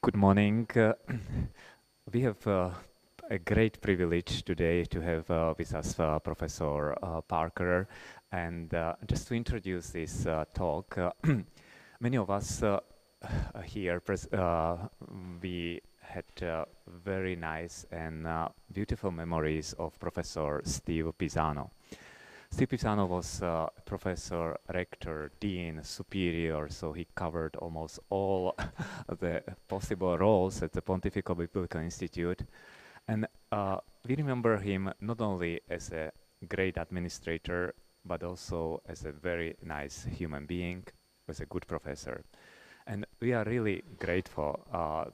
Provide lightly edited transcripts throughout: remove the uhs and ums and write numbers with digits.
Good morning. We have a great privilege today to have with us Professor Parker. And just to introduce this talk, many of us here, we had very nice and beautiful memories of Professor Steve Pisano. Steve Pisano was professor, rector, dean, superior, so he covered almost all the possible roles at the Pontifical Biblical Institute. And we remember him not only as a great administrator, but also as a very nice human being, as a good professor. And we are really grateful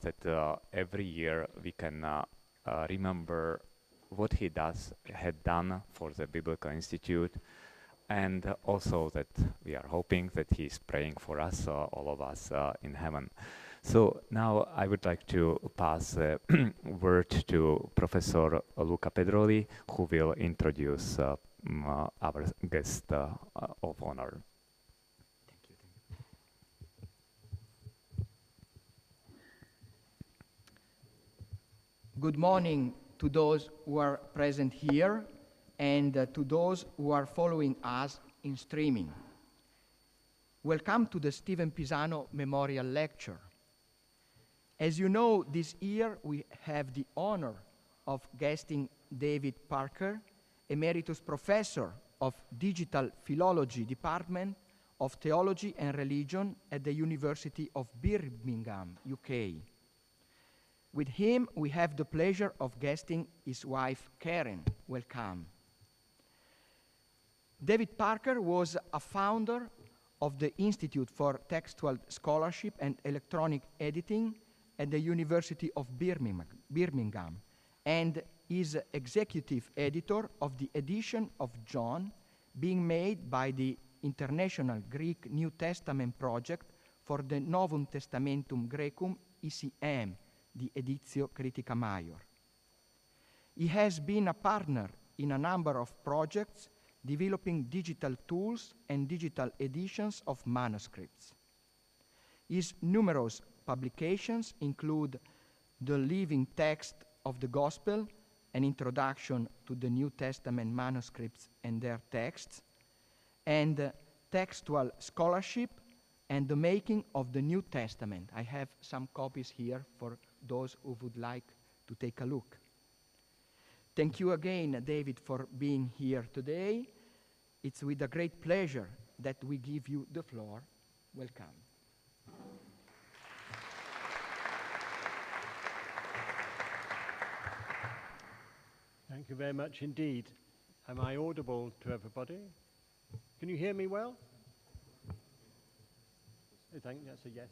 that every year we can remember what he had done for the Biblical Institute, and also that we are hoping that he's praying for us, all of us in heaven. So now I would like to pass the word to Professor Luca Pedroli, who will introduce our guest of honor. Thank you. Good morning to those who are present here and to those who are following us in streaming. Welcome to the Stephen Pisano Memorial Lecture. As you know, this year we have the honor of guesting David Parker, Emeritus Professor of Digital Philology Department of Theology and Religion at the University of Birmingham, UK. With him, we have the pleasure of guesting his wife, Karen. Welcome. David Parker was a founder of the Institute for Textual Scholarship and Electronic Editing at the University of Birmingham, and is executive editor of the edition of John being made by the International Greek New Testament Project for the Novum Testamentum Graecum ECM, the Editio Critica Maior. He has been a partner in a number of projects developing digital tools and digital editions of manuscripts. His numerous publications include The Living Text of the Gospel, an introduction to the New Testament manuscripts and their texts, and Textual Scholarship and the Making of the New Testament. I have some copies here for those who would like to take a look. Thank you again, David, for being here today. It's with a great pleasure that we give you the floor. Welcome. Thank you very much indeed. Am I audible to everybody? Can you hear me well? I think that's a yes.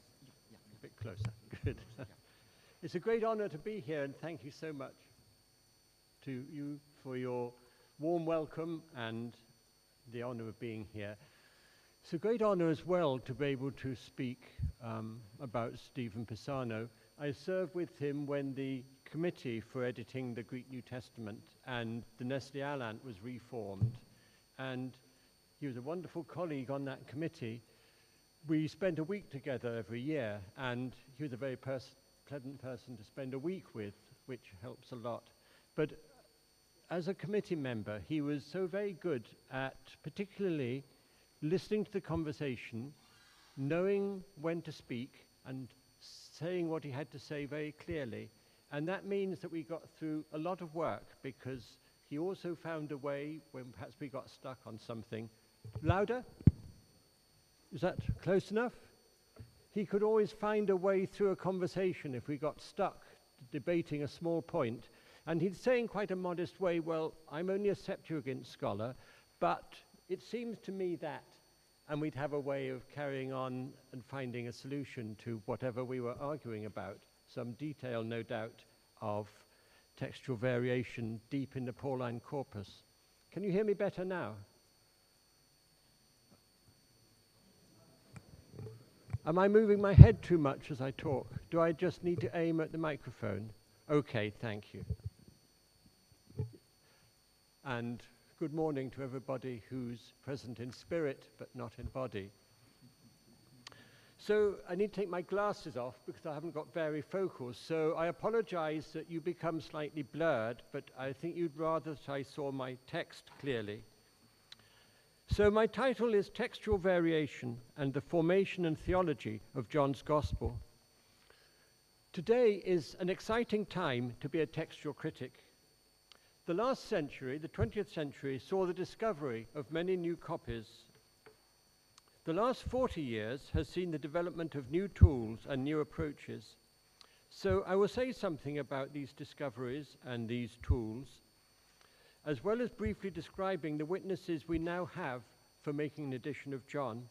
Yeah. A bit closer. Good. Yeah. It's a great honor to be here, and thank you so much to you for your warm welcome and the honor of being here. It's a great honor as well to be able to speak about Stephen Pisano. I served with him when the committee for editing the Greek New Testament and the Nestle Aland was reformed, and he was a wonderful colleague on that committee. We spent a week together every year, and he was a very pleasant person to spend a week with, which helps a lot. But as a committee member, he was so very good at particularly listening to the conversation, knowing when to speak, and saying what he had to say very clearly. And that means that we got through a lot of work, because he also found a way when perhaps we got stuck on something. Louder? Is that close enough? He could always find a way through a conversation if we got stuck debating a small point. And he'd say in quite a modest way, well, I'm only a Septuagint scholar, but it seems to me that, and we'd have a way of carrying on and finding a solution to whatever we were arguing about, some detail, no doubt, of textual variation deep in the Pauline corpus. Can you hear me better now? Am I moving my head too much as I talk? Do I just need to aim at the microphone? Okay, thank you. And good morning to everybody who's present in spirit but not in body. So I need to take my glasses off because I haven't got varifocals. So I apologize that you become slightly blurred, but I think you'd rather that I saw my text clearly. So my title is Textual Variation and the Formation and Theology of John's Gospel. Today is an exciting time to be a textual critic. The last century, the 20th century, saw the discovery of many new copies. The last 40 years has seen the development of new tools and new approaches. So I will say something about these discoveries and these tools, as well as briefly describing the witnesses we now have for making an edition of John.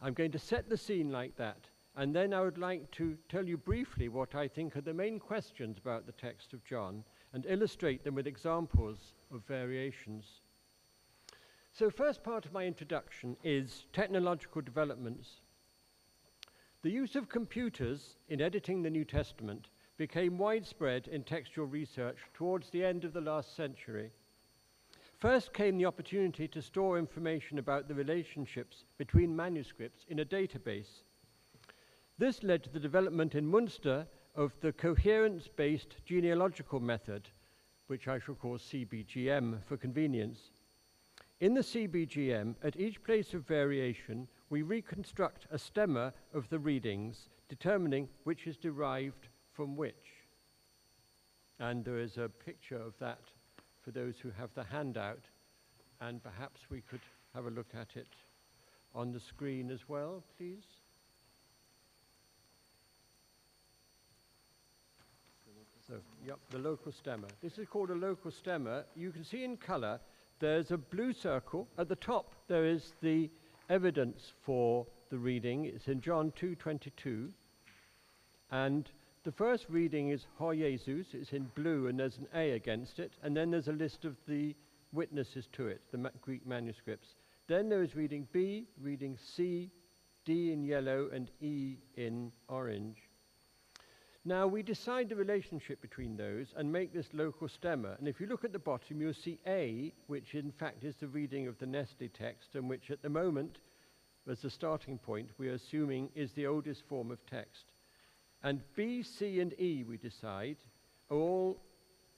I'm going to set the scene like that, and then I would like to tell you briefly what I think are the main questions about the text of John and illustrate them with examples of variations. So first part of my introduction is technological developments. The use of computers in editing the New Testament became widespread in textual research towards the end of the last century. First came the opportunity to store information about the relationships between manuscripts in a database. This led to the development in Munster of the coherence-based genealogical method, which I shall call CBGM for convenience. In the CBGM, at each place of variation, we reconstruct a stemma of the readings, determining which is derived from which. And there is a picture of that for those who have the handout, and perhaps we could have a look at it on the screen as well, please. So, yep, the local stemma. This is called a local stemma. You can see in color there's a blue circle. At the top, there is the evidence for the reading. It's in John 2:22. And the first reading is Ho Jesus. It's in blue, and there's an A against it. And then there's a list of the witnesses to it, the Greek manuscripts. Then there is reading B, reading C, D in yellow, and E in orange. Now, we decide the relationship between those and make this local stemma. And if you look at the bottom, you'll see A, which in fact is the reading of the Nestle text, and which at the moment, as the starting point, we are assuming is the oldest form of text. And B, C, and E, we decide, are all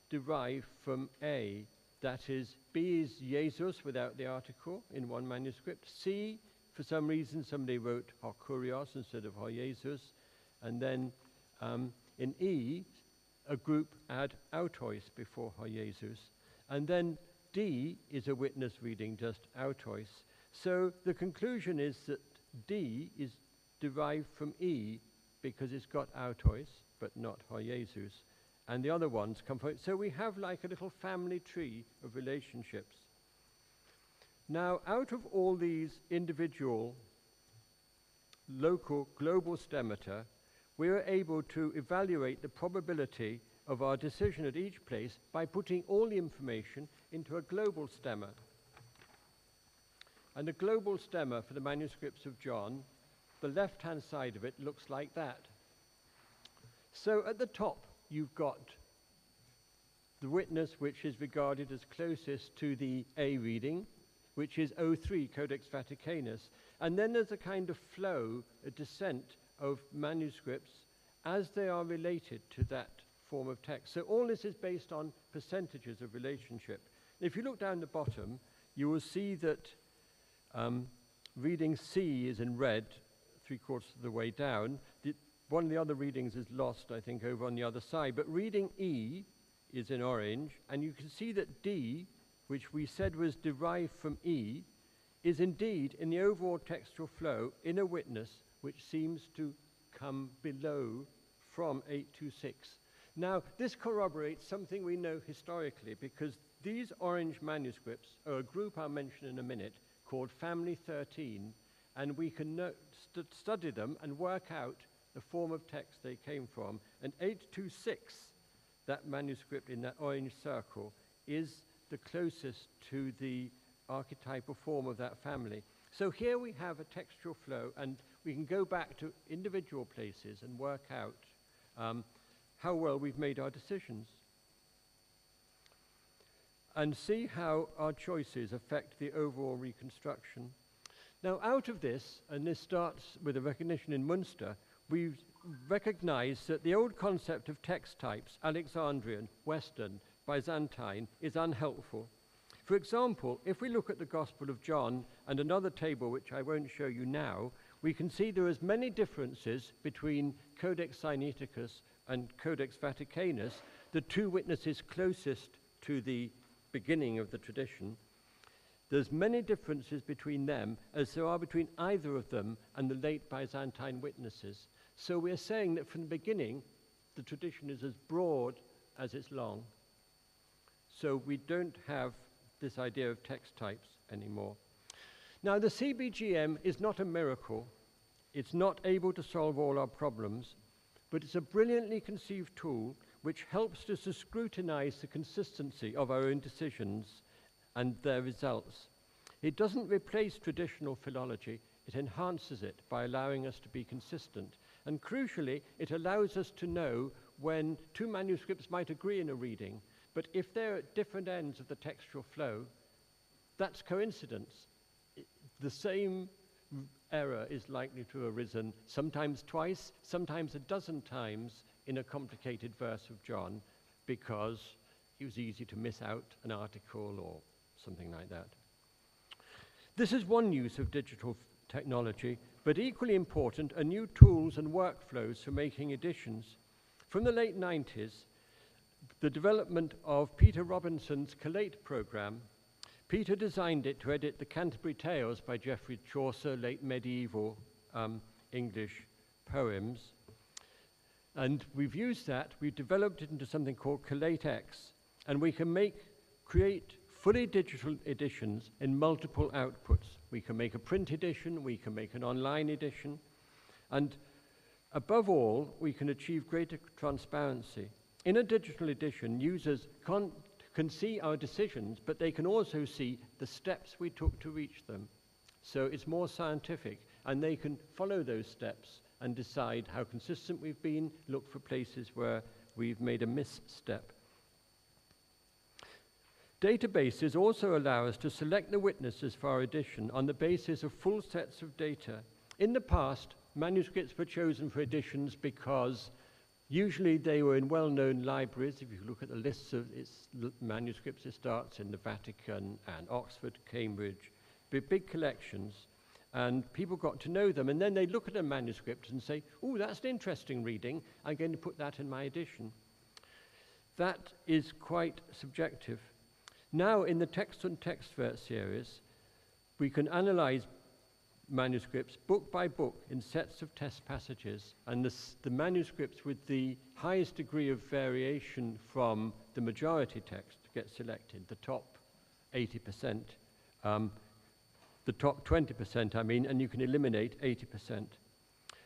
derived from A. That is, B is Jesus without the article in one manuscript. C, for some reason, somebody wrote Ho Kurios instead of Ho Jesus. And then in E, a group add autois before Ho Jesus. And then D is a witness reading just autois. So the conclusion is that D is derived from E because it's got autois, but not Ho Jesus. And the other ones come from it. So we have like a little family tree of relationships. Now, out of all these individual local global stemmata, we are able to evaluate the probability of our decision at each place by putting all the information into a global stemma. And the global stemma for the manuscripts of John, the left-hand side of it looks like that. So at the top, you've got the witness which is regarded as closest to the A reading, which is 03, Codex Vaticanus. And then there's a kind of flow, a descent of manuscripts as they are related to that form of text. So all this is based on percentages of relationship. If you look down the bottom, you will see that reading C is in red, 3/4 of the way down. One of the other readings is lost, I think, over on the other side. But reading E is in orange, and you can see that D, which we said was derived from E, is indeed in the overall textual flow in a witness which seems to come below from 826. Now, this corroborates something we know historically, because these orange manuscripts are a group I'll mention in a minute called Family 13, and we can study them and work out the form of text they came from. And 826, that manuscript in that orange circle, is the closest to the archetypal form of that family. So here we have a textual flow, and we can go back to individual places and work out how well we've made our decisions and see how our choices affect the overall reconstruction. Now, out of this, and this starts with a recognition in Munster, we've recognized that the old concept of text types, Alexandrian, Western, Byzantine, is unhelpful. For example, if we look at the Gospel of John and another table, which I won't show you now, we can see there are as many differences between Codex Sinaiticus and Codex Vaticanus, the two witnesses closest to the beginning of the tradition. There's many differences between them as there are between either of them and the late Byzantine witnesses. So we're saying that from the beginning, the tradition is as broad as it's long. So we don't have this idea of text types anymore. Now, the CBGM is not a miracle. It's not able to solve all our problems, but it's a brilliantly conceived tool which helps us to scrutinize the consistency of our own decisions and their results. It doesn't replace traditional philology, it enhances it by allowing us to be consistent. And crucially, it allows us to know when two manuscripts might agree in a reading, but if they're at different ends of the textual flow, that's coincidence. The same error is likely to have arisen sometimes twice, sometimes a dozen times in a complicated verse of John, because it was easy to miss out an article or something like that. This is one use of digital technology, but equally important are new tools and workflows for making editions. From the late 90s, the development of Peter Robinson's Collate program. Peter designed it to edit the Canterbury Tales by Geoffrey Chaucer, late medieval English poems. And we've used that, we've developed it into something called Collate X, and we can create fully digital editions in multiple outputs. We can make a print edition, we can make an online edition, and above all, we can achieve greater transparency. In a digital edition, users can see our decisions, but they can also see the steps we took to reach them. So it's more scientific, and they can follow those steps and decide how consistent we've been, look for places where we've made a misstep. Databases also allow us to select the witnesses for our edition on the basis of full sets of data. In the past, manuscripts were chosen for editions because usually they were in well-known libraries. If you look at the lists of its manuscripts, it starts in the Vatican and Oxford, Cambridge, big collections, and people got to know them, and then they look at a manuscript and say, oh, that's an interesting reading, I'm going to put that in my edition. That is quite subjective. Now, in the Text and Textvert series, we can analyze manuscripts book by book in sets of test passages, and the manuscripts with the highest degree of variation from the majority text get selected, the top 80%, the top 20%, and you can eliminate 80%.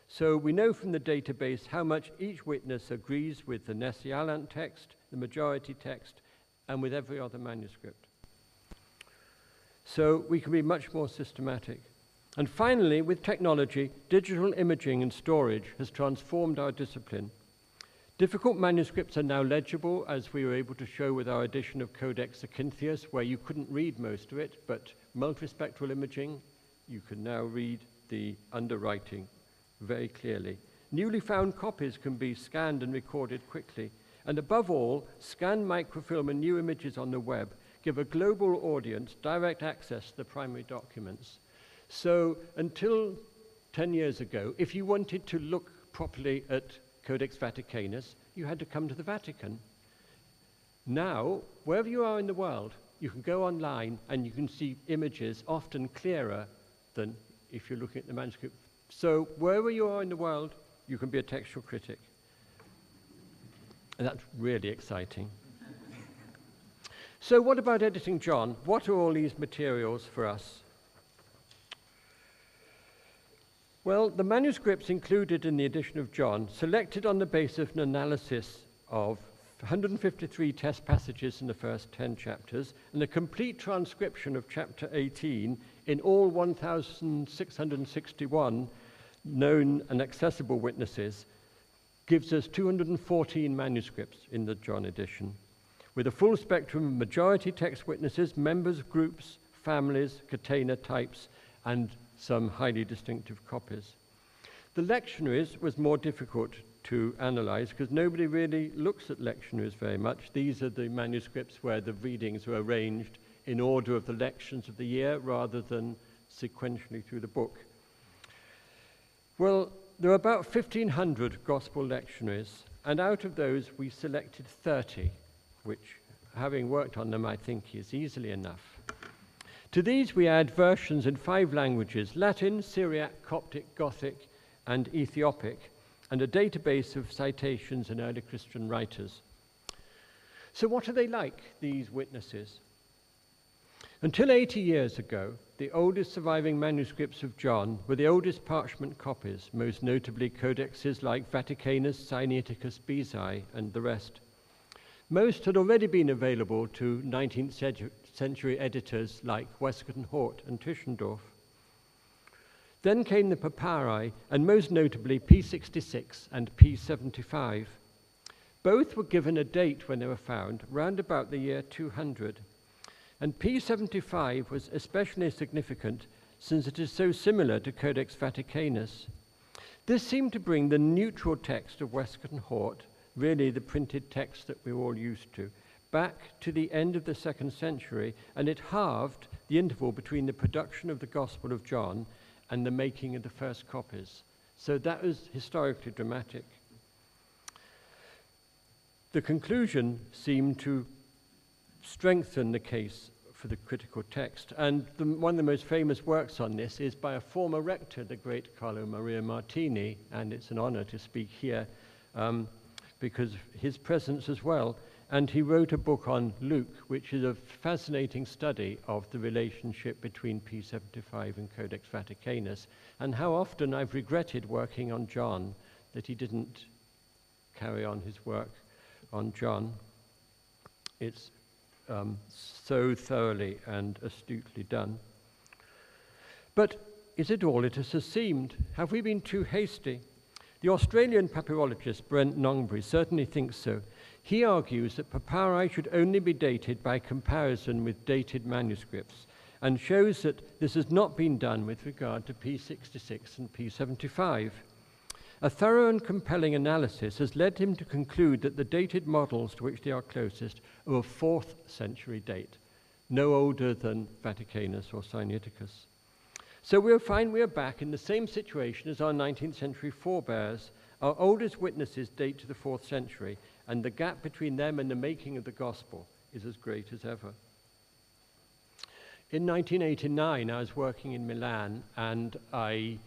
So we know from the database how much each witness agrees with the Nessie-Allant text, the majority text, and with every other manuscript. So we can be much more systematic. And finally, with technology, digital imaging and storage has transformed our discipline. Difficult manuscripts are now legible, as we were able to show with our edition of Codex Acinthius, where you couldn't read most of it, but multispectral imaging, you can now read the underwriting very clearly. Newly found copies can be scanned and recorded quickly. And above all, scanned microfilm and new images on the web give a global audience direct access to the primary documents. So until 10 years ago, if you wanted to look properly at Codex Vaticanus, you had to come to the Vatican. Now, wherever you are in the world, you can go online and you can see images often clearer than if you're looking at the manuscript. So wherever you are in the world, you can be a textual critic. And that's really exciting. So what about editing John? What are all these materials for us? Well, the manuscripts included in the edition of John, selected on the basis of an analysis of 153 test passages in the first 10 chapters, and a complete transcription of chapter 18 in all 1,661 known and accessible witnesses, gives us 214 manuscripts in the John edition, with a full spectrum of majority text witnesses, members, groups, families, catena types, and some highly distinctive copies. The lectionaries was more difficult to analyze because nobody really looks at lectionaries very much. These are the manuscripts where the readings are arranged in order of the lections of the year rather than sequentially through the book. Well, there are about 1,500 gospel lectionaries, and out of those we selected 30, which, having worked on them, I think is easily enough. To these we add versions in 5 languages: Latin, Syriac, Coptic, Gothic, and Ethiopic, and a database of citations and early Christian writers. So what are they like, these witnesses? Until 80 years ago, the oldest surviving manuscripts of John were the oldest parchment copies, most notably codexes like Vaticanus, Sinaiticus, Bezae, and the rest. Most had already been available to 19th century editors like Westcott and Hort and Tischendorf. Then came the papyri, and most notably P66 and P75. Both were given a date when they were found, round about the year 200. And P75 was especially significant since it is so similar to Codex Vaticanus. This seemed to bring the neutral text of Westcott and Hort, really the printed text that we're all used to, back to the end of the 2nd century, and it halved the interval between the production of the Gospel of John and the making of the first copies. So that was historically dramatic. The conclusion seemed to strengthen the case for the critical text, and one of the most famous works on this is by a former rector, the great Carlo Maria Martini, and it's an honor to speak here because of his presence as well. And he wrote a book on Luke, which is a fascinating study of the relationship between P75 and Codex Vaticanus, and how often I've regretted working on John, that he didn't carry on his work on John. It's so thoroughly and astutely done. But is it all it has seemed? Have we been too hasty? The Australian papyrologist Brent Nongbury certainly thinks so. He argues that papyri should only be dated by comparison with dated manuscripts, and shows that this has not been done with regard to P66 and P75. A thorough and compelling analysis has led him to conclude that the dated models to which they are closest are of 4th century date, no older than Vaticanus or Sinaiticus. So we'll find we are back in the same situation as our 19th century forebears. Our oldest witnesses date to the 4th century, and the gap between them and the making of the gospel is as great as ever. In 1989, I was working in Milan, and I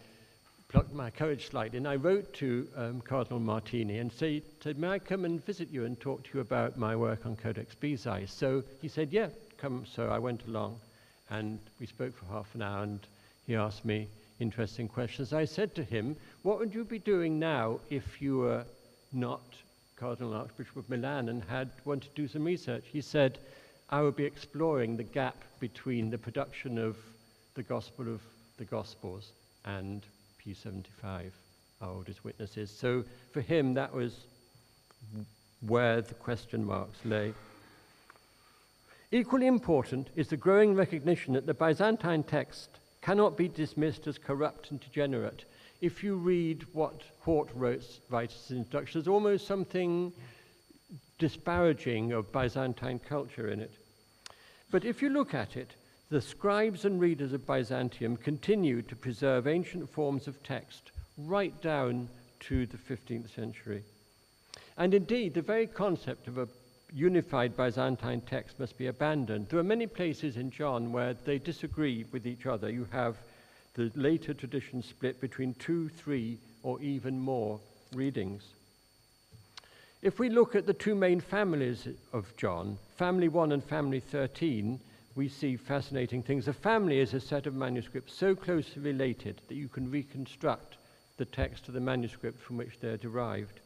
plucked my courage slightly, and I wrote to Cardinal Martini and said, may I come and visit you and talk to you about my work on Codex Bezae? So he said, yeah, come. So I went along, and we spoke for half an hour, and he asked me interesting questions. I said to him, what would you be doing now if you were not Cardinal Archbishop of Milan and wanted to do some research? He said, I would be exploring the gap between the production of the Gospel of the Gospels and P75, our oldest witnesses. So for him, that was where the question marks lay. Equally important is the growing recognition that the Byzantine text cannot be dismissed as corrupt and degenerate. If you read what Hort writes in his introduction, there's almost something disparaging of Byzantine culture in it. But if you look at it, the scribes and readers of Byzantium continued to preserve ancient forms of text right down to the 15th century. And indeed, the very concept of a unified Byzantine text must be abandoned. There are many places in John where they disagree with each other. You have the later tradition split between 2, 3, or even more readings. If we look at the 2 main families of John, Family 1 and Family 13, we see fascinating things. A family is a set of manuscripts so closely related that you can reconstruct the text of the manuscript from which they're derived.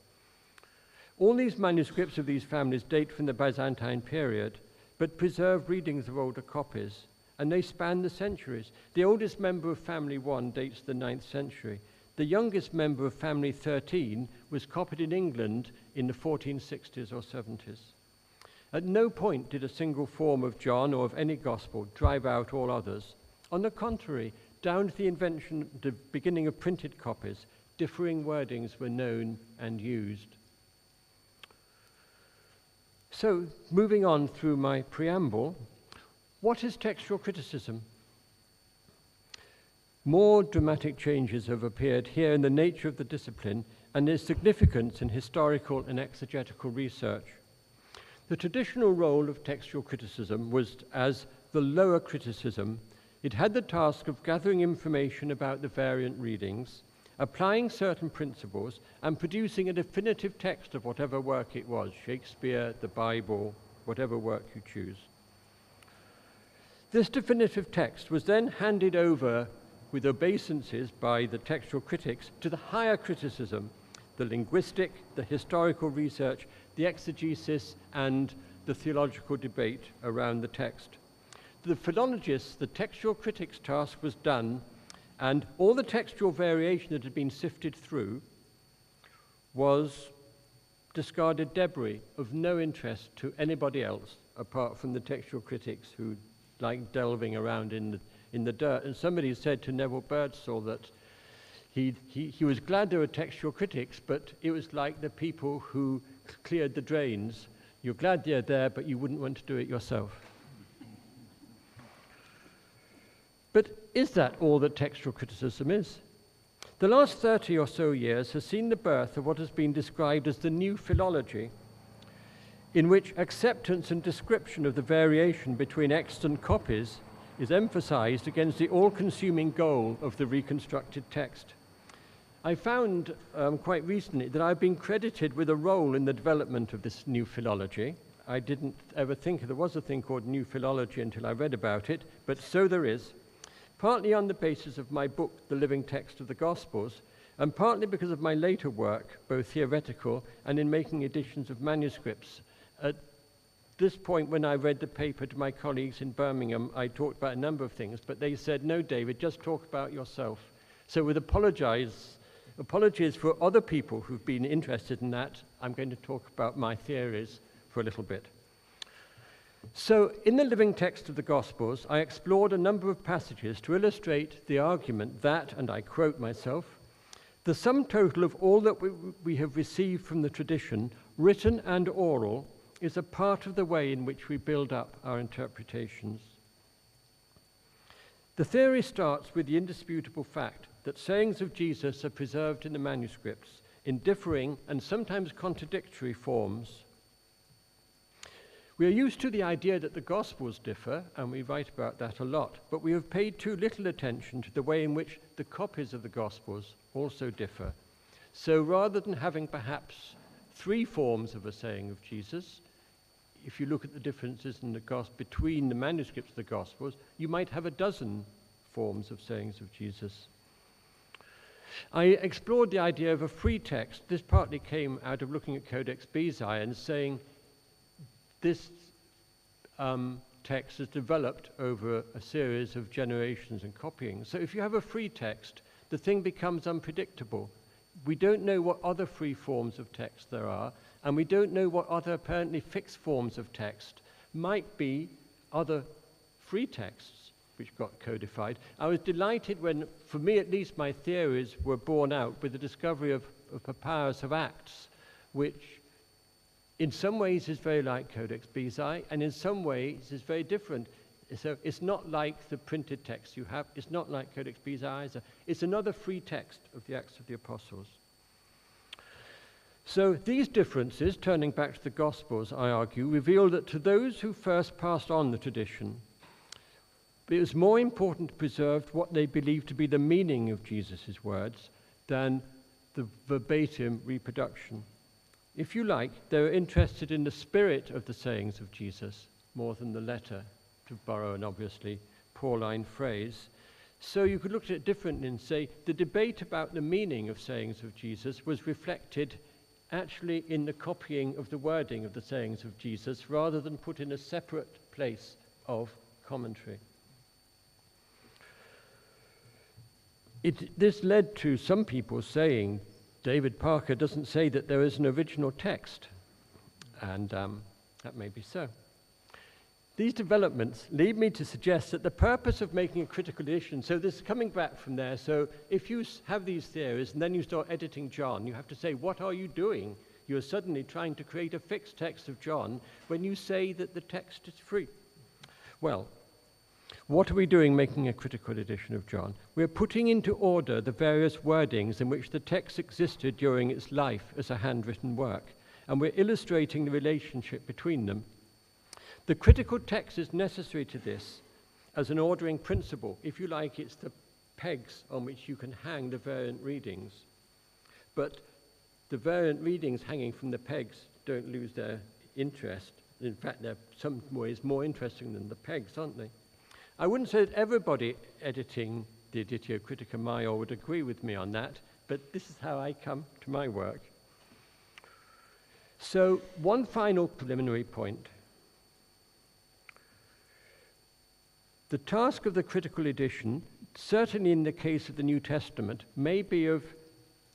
All these manuscripts of these families date from the Byzantine period, but preserve readings of older copies, and they span the centuries. The oldest member of Family 1 dates the 9th century. The youngest member of Family 13 was copied in England in the 1460s or 70s. At no point did a single form of John or of any gospel drive out all others. On the contrary, down to the invention, the beginning of printed copies, differing wordings were known and used. So, moving on through my preamble, what is textual criticism? More dramatic changes have appeared here in the nature of the discipline and its significance in historical and exegetical research. The traditional role of textual criticism was as the lower criticism. It had the task of gathering information about the variant readings, applying certain principles, and producing a definitive text of whatever work it was, Shakespeare, the Bible, whatever work you choose. This definitive text was then handed over with obeisances by the textual critics to the higher criticism, the linguistic, the historical research, the exegesis, and the theological debate around the text. To the philologists, the textual critics' task was done, and all the textual variation that had been sifted through was discarded debris of no interest to anybody else apart from the textual critics who liked delving around in the dirt. And somebody said to Neville Birdsall that he was glad there were textual critics, but it was like the people who cleared the drains. You're glad they're there, but you wouldn't want to do it yourself. But is that all that textual criticism is? The last 30 or so years has seen the birth of what has been described as the new philology, in which acceptance and description of the variation between extant copies is emphasized against the all-consuming goal of the reconstructed text. I found quite recently that I've been credited with a role in the development of this new philology. I didn't ever think there was a thing called new philology until I read about it, but so there is. Partly on the basis of my book, The Living Text of the Gospels, and partly because of my later work, both theoretical and in making editions of manuscripts. At this point, when I read the paper to my colleagues in Birmingham, I talked about a number of things, but they said, no, David, just talk about yourself. So with apologies for other people who've been interested in that, I'm going to talk about my theories for a little bit. So, in the living text of the Gospels, I explored a number of passages to illustrate the argument that, and I quote myself, the sum total of all that we have received from the tradition, written and oral, is a part of the way in which we build up our interpretations. The theory starts with the indisputable fact that sayings of Jesus are preserved in the manuscripts in differing and sometimes contradictory forms. We are used to the idea that the Gospels differ, and we write about that a lot, but we have paid too little attention to the way in which the copies of the Gospels also differ. So rather than having perhaps 3 forms of a saying of Jesus, if you look at the differences in between the manuscripts of the Gospels, you might have a dozen forms of sayings of Jesus. I explored the idea of a free text. This partly came out of looking at Codex Bezae and saying this text is developed over a series of generations and copying. So if you have a free text, the thing becomes unpredictable. We don't know what other free forms of text there are, and we don't know what other apparently fixed forms of text might be other free texts which got codified. I was delighted when, for me at least, my theories were borne out with the discovery of Papyrus of Acts, which in some ways is very like Codex Bezae, and in some ways is very different. So it's not like the printed text you have. It's not like Codex Bezae either. It's another free text of the Acts of the Apostles. So these differences, turning back to the Gospels, I argue, reveal that to those who first passed on the tradition, it was more important to preserve what they believed to be the meaning of Jesus' words than the verbatim reproduction. If you like, they were interested in the spirit of the sayings of Jesus more than the letter, to borrow an obviously Pauline phrase. So you could look at it differently and say the debate about the meaning of sayings of Jesus was reflected actually in the copying of the wording of the sayings of Jesus rather than put in a separate place of commentary. This led to some people saying, David Parker doesn't say that there is an original text, and that may be so. These developments lead me to suggest that the purpose of making a critical edition, so this is coming back from there, so if you have these theories and then you start editing John, you have to say, what are you doing? You're suddenly trying to create a fixed text of John when you say that the text is free. Well, what are we doing making a critical edition of John? We're putting into order the various wordings in which the text existed during its life as a handwritten work, and we're illustrating the relationship between them. The critical text is necessary to this as an ordering principle. If you like, it's the pegs on which you can hang the variant readings. But the variant readings hanging from the pegs don't lose their interest. In fact, they're some ways more interesting than the pegs, aren't they? I wouldn't say that everybody editing the Editio Critica Maior would agree with me on that, but this is how I come to my work. So, one final preliminary point. The task of the critical edition, certainly in the case of the New Testament, maybe of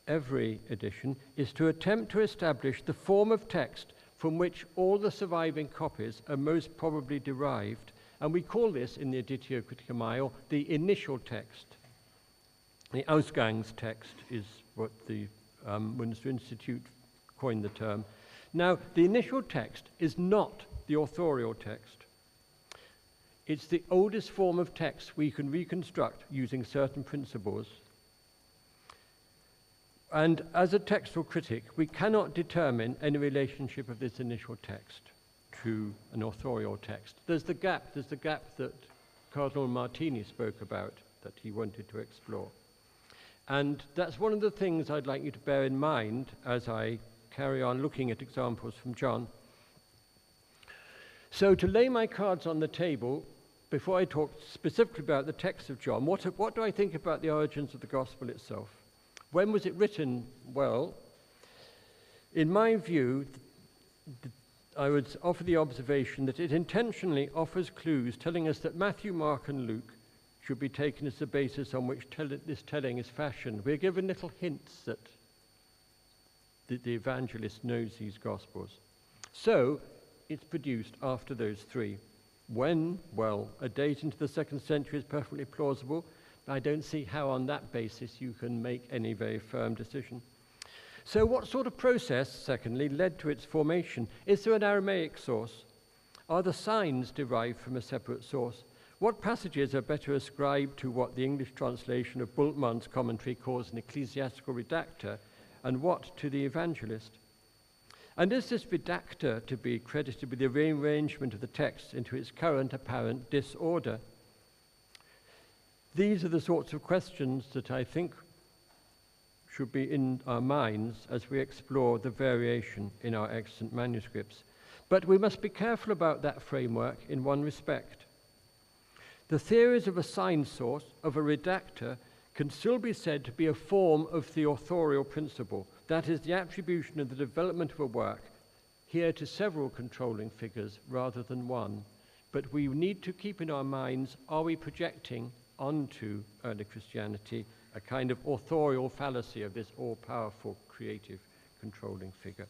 every edition, is to attempt to establish the form of text from which all the surviving copies are most probably derived. And we call this, in the Editio Critica Maior, the initial text. The Ausgangstext is what the Münster Institute coined the term. Now, the initial text is not the authorial text. It's the oldest form of text we can reconstruct using certain principles. And as a textual critic, we cannot determine any relationship of this initial text to an authorial text. There's the gap that Cardinal Martini spoke about, that he wanted to explore. And that's one of the things I'd like you to bear in mind as I carry on looking at examples from John. So to lay my cards on the table, before I talk specifically about the text of John, what do I think about the origins of the gospel itself? When was it written? Well, in my view, I would offer the observation that it intentionally offers clues telling us that Matthew, Mark, and Luke should be taken as the basis on which this telling is fashioned. We're given little hints that the evangelist knows these gospels. So, it's produced after those three. When? Well, a date into the 2nd century is perfectly plausible. I don't see how on that basis you can make any very firm decision. So what sort of process, secondly, led to its formation? Is there an Aramaic source? Are the signs derived from a separate source? What passages are better ascribed to what the English translation of Bultmann's commentary calls an ecclesiastical redactor, and what to the evangelist? And is this redactor to be credited with the rearrangement of the text into its current apparent disorder? These are the sorts of questions that I think should be in our minds as we explore the variation in our extant manuscripts. But we must be careful about that framework in one respect. The theories of a sign source, of a redactor, can still be said to be a form of the authorial principle. That is, the attribution of the development of a work, here to several controlling figures rather than one. But we need to keep in our minds, are we projecting onto early Christianity a kind of authorial fallacy of this all-powerful, creative, controlling figure?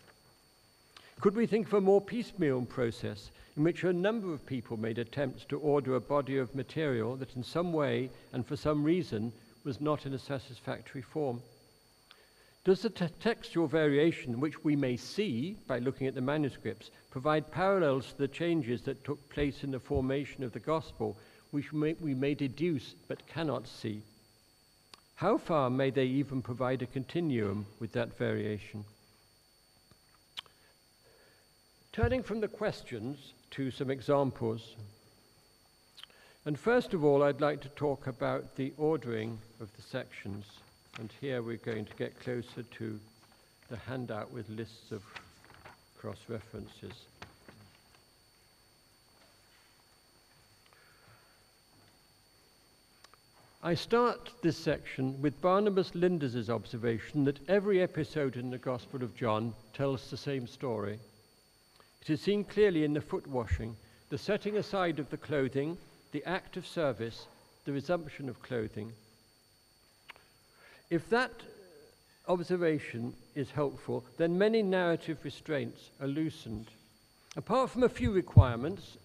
Could we think of a more piecemeal process in which a number of people made attempts to order a body of material that in some way and for some reason was not in a satisfactory form? Does the textual variation, which we may see by looking at the manuscripts, provide parallels to the changes that took place in the formation of the gospel, which we may deduce but cannot see? How far may they even provide a continuum with that variation? Turning from the questions to some examples. And first of all, I'd like to talk about the ordering of the sections. And here we're going to get closer to the handout with lists of cross-references. I start this section with Barnabas Linders' observation that every episode in the Gospel of John tells the same story. It is seen clearly in the foot washing, the setting aside of the clothing, the act of service, the resumption of clothing. If that observation is helpful, then many narrative restraints are loosened. Apart from a few requirements,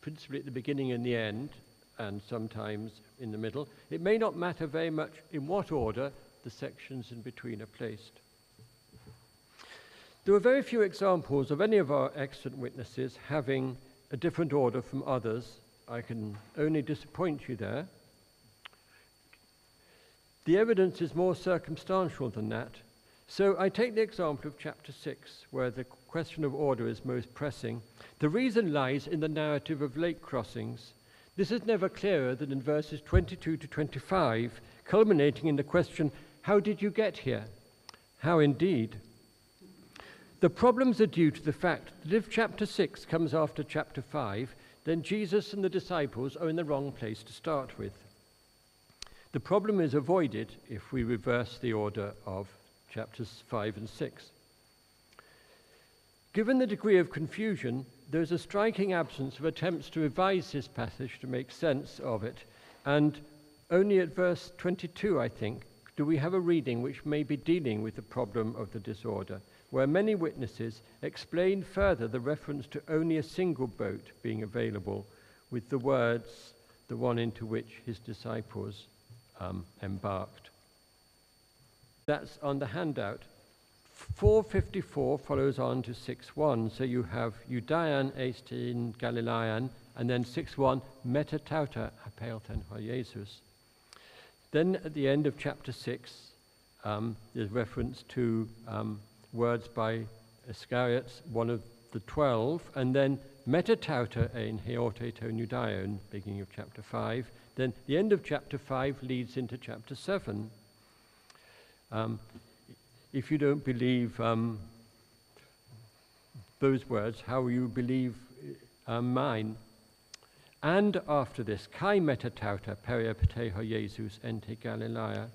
principally at the beginning and the end, and sometimes in the middle, it may not matter very much in what order the sections in between are placed. There are very few examples of any of our excellent witnesses having a different order from others. I can only disappoint you there. The evidence is more circumstantial than that. So I take the example of chapter 6, where the question of order is most pressing. The reason lies in the narrative of lake crossings. This is never clearer than in verses 22 to 25, culminating in the question, how did you get here? How indeed? The problems are due to the fact that if chapter 6 comes after chapter 5, then Jesus and the disciples are in the wrong place to start with. The problem is avoided if we reverse the order of chapters 5 and 6. Given the degree of confusion, there is a striking absence of attempts to revise this passage to make sense of it, and only at verse 22, I think, do we have a reading which may be dealing with the problem of the disorder, where many witnesses explain further the reference to only a single boat being available, with the words, the one into which his disciples embarked. That's on the handout. 454 follows on to 6:1, so you have Judaean eistin Galilean, and then 6:1, metatauta apeilten ho Jesus. Then at the end of chapter 6, there's reference to words by Iscariot, one of the 12, and then metatauta ein heote ton Judaeon, beginning of chapter 5. Then the end of chapter 5 leads into chapter 7. If you don't believe those words, how will you believe mine? And after this, kai metatauta periapateho Jesus ente Galilea.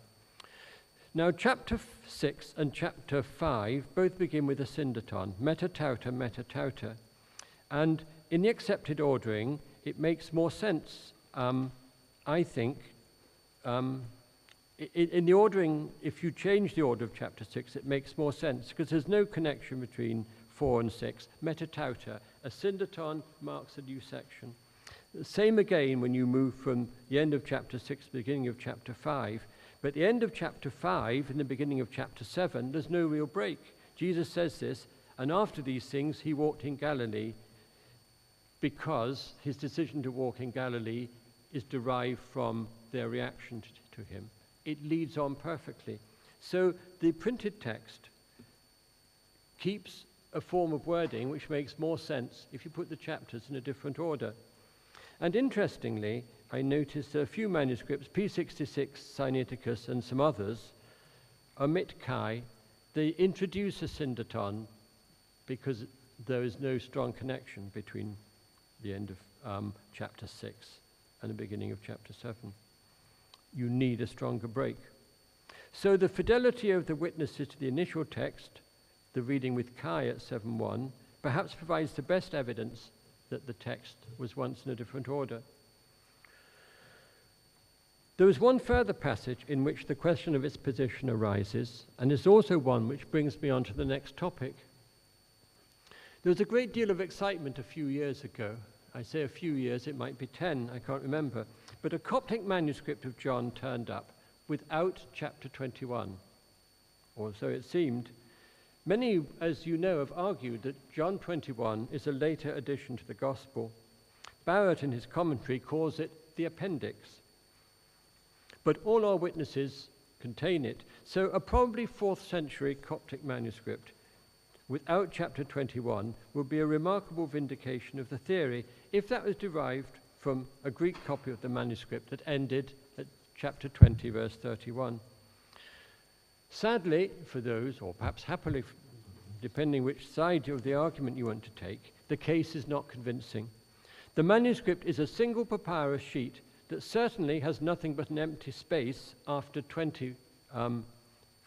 Now, chapter 6 and chapter 5 both begin with a syndeton, metatauta, metatauta. And in the accepted ordering, it makes more sense, I think. In the ordering, if you change the order of chapter 6, it makes more sense, because there's no connection between 4 and 6. Metatauta, a syndeton marks a new section. Same again when you move from the end of chapter 6 to the beginning of chapter 5. But at the end of chapter 5 and the beginning of chapter 7, there's no real break. Jesus says this, and after these things he walked in Galilee, because his decision to walk in Galilee is derived from their reaction to him. It leads on perfectly. So the printed text keeps a form of wording which makes more sense if you put the chapters in a different order. And interestingly, I noticed a few manuscripts, P66, Sinaiticus, and some others, omit kai. They introduce a syndeton because there is no strong connection between the end of chapter 6 and the beginning of chapter 7. You need a stronger break. So the fidelity of the witnesses to the initial text, the reading with kai at 7:1, perhaps provides the best evidence that the text was once in a different order. There is one further passage in which the question of its position arises, and is also one which brings me on to the next topic. There was a great deal of excitement a few years ago. I say a few years, it might be 10, I can't remember. But a Coptic manuscript of John turned up without chapter 21, or so it seemed. Many, as you know, have argued that John 21 is a later addition to the Gospel. Barrett, in his commentary, calls it the appendix. But all our witnesses contain it. So a probably 4th century Coptic manuscript without chapter 21 would be a remarkable vindication of the theory if that was derived from a Greek copy of the manuscript that ended at chapter 20, verse 31. Sadly, for those, or perhaps happily, depending which side of the argument you want to take, the case is not convincing. The manuscript is a single papyrus sheet that certainly has nothing but an empty space after 20,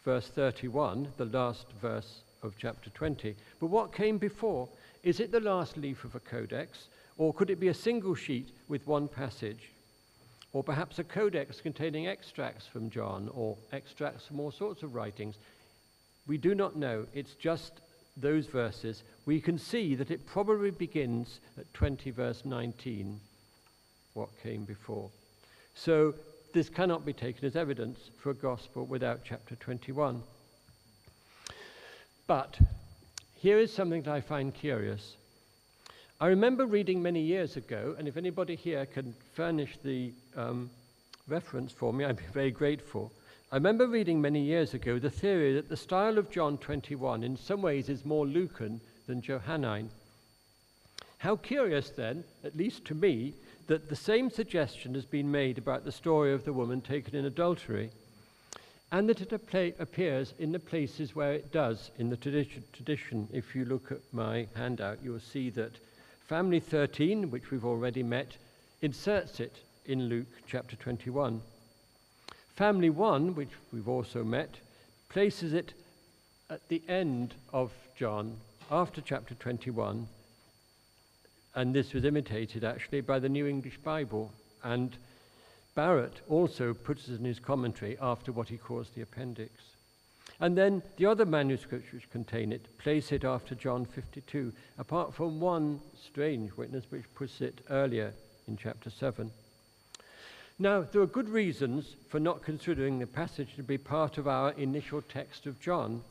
verse 31, the last verse of chapter 20. But what came before? Is it the last leaf of a codex, or could it be a single sheet with one passage? Or perhaps a codex containing extracts from John, or extracts from all sorts of writings. We do not know. It's just those verses, we can see that it probably begins at 20 verse 19, what came before. So this cannot be taken as evidence for a gospel without chapter 21. But here is something that I find curious. I remember reading many years ago, and if anybody here can furnish the reference for me, I'd be very grateful. I remember reading many years ago the theory that the style of John 21 in some ways is more Lucan than Johannine. How curious then, at least to me, that the same suggestion has been made about the story of the woman taken in adultery, and that it appears in the places where it does in the tradition. If you look at my handout, you will see that Family 13, which we've already met, inserts it in Luke chapter 21. Family 1, which we've also met, places it at the end of John, after chapter 21, and this was imitated actually by the New English Bible, and Barrett also puts it in his commentary after what he calls the appendix. And then the other manuscripts which contain it place it after John 52, apart from one strange witness which puts it earlier in chapter 7. Now, there are good reasons for not considering the passage to be part of our initial text of John,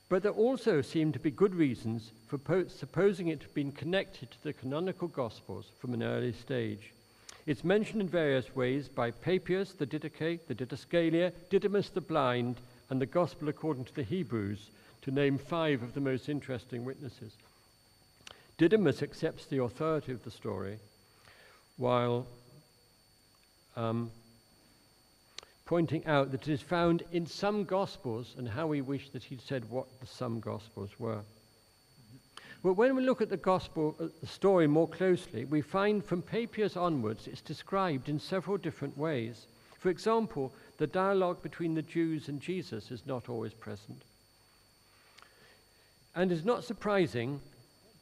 but there also seem to be good reasons for supposing it to have been connected to the canonical Gospels from an early stage. It's mentioned in various ways by Papias, the Didache, the Didascalia, Didymus the Blind, and the Gospel according to the Hebrews, to name 5 of the most interesting witnesses. Didymus accepts the authority of the story, while pointing out that it is found in some Gospels, and how we wish that he'd said what the some Gospels were. But when we look at the story more closely, we find from Papias onwards it's described in several different ways. For example, the dialogue between the Jews and Jesus is not always present. And it's not surprising,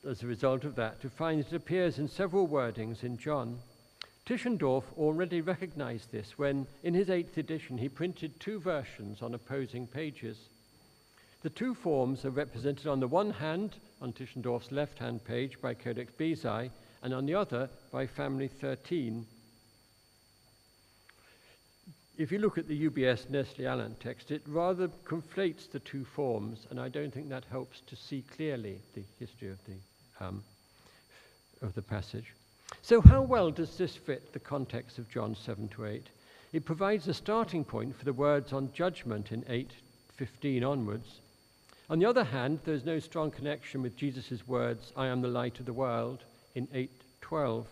as a result of that, to find it appears in several wordings in John. Tischendorf already recognized this when, in his 8th edition, he printed 2 versions on opposing pages. The 2 forms are represented on the one hand on Tischendorf's left-hand page by Codex Bezae, and on the other by Family 13. If you look at the UBS Nestle-Aland text, it rather conflates the 2 forms, and I don't think that helps to see clearly the history of the passage. So how well does this fit the context of John 7-8? It provides a starting point for the words on judgment in 8:15 onwards. On the other hand, there's no strong connection with Jesus' words, I am the light of the world, in 8:12.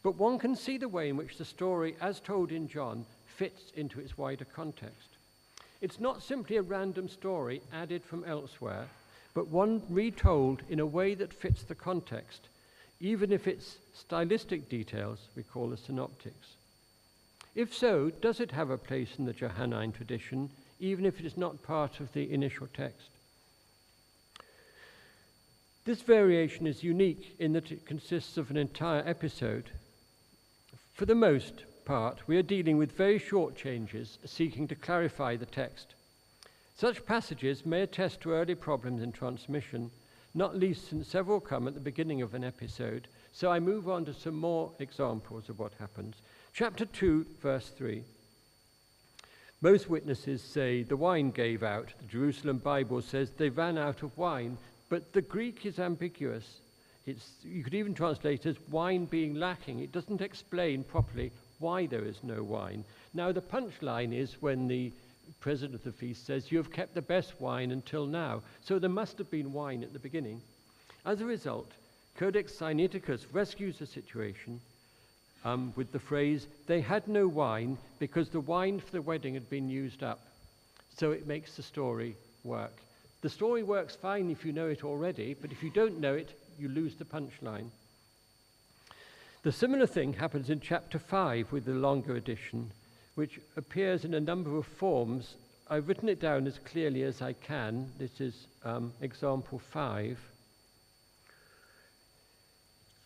But one can see the way in which the story, as told in John, fits into its wider context. It's not simply a random story added from elsewhere, but one retold in a way that fits the context, even if its stylistic details we call the synoptics. If so, does it have a place in the Johannine tradition, even if it is not part of the initial text? This variation is unique in that it consists of an entire episode. For the most part, we are dealing with very short changes seeking to clarify the text. Such passages may attest to early problems in transmission, not least since several come at the beginning of an episode, so I move on to some more examples of what happens. Chapter 2, verse 3. Most witnesses say the wine gave out. The Jerusalem Bible says they ran out of wine, but the Greek is ambiguous. You could even translate as wine being lacking. It doesn't explain properly why there is no wine. Now, the punchline is when the president of the feast says, you have kept the best wine until now. So there must have been wine at the beginning. As a result, Codex Sinaiticus rescues the situation with the phrase, they had no wine because the wine for the wedding had been used up. So it makes the story work. The story works fine if you know it already, but if you don't know it, you lose the punchline. The similar thing happens in chapter 5 with the longer edition, which appears in a number of forms. I've written it down as clearly as I can. This is example 5.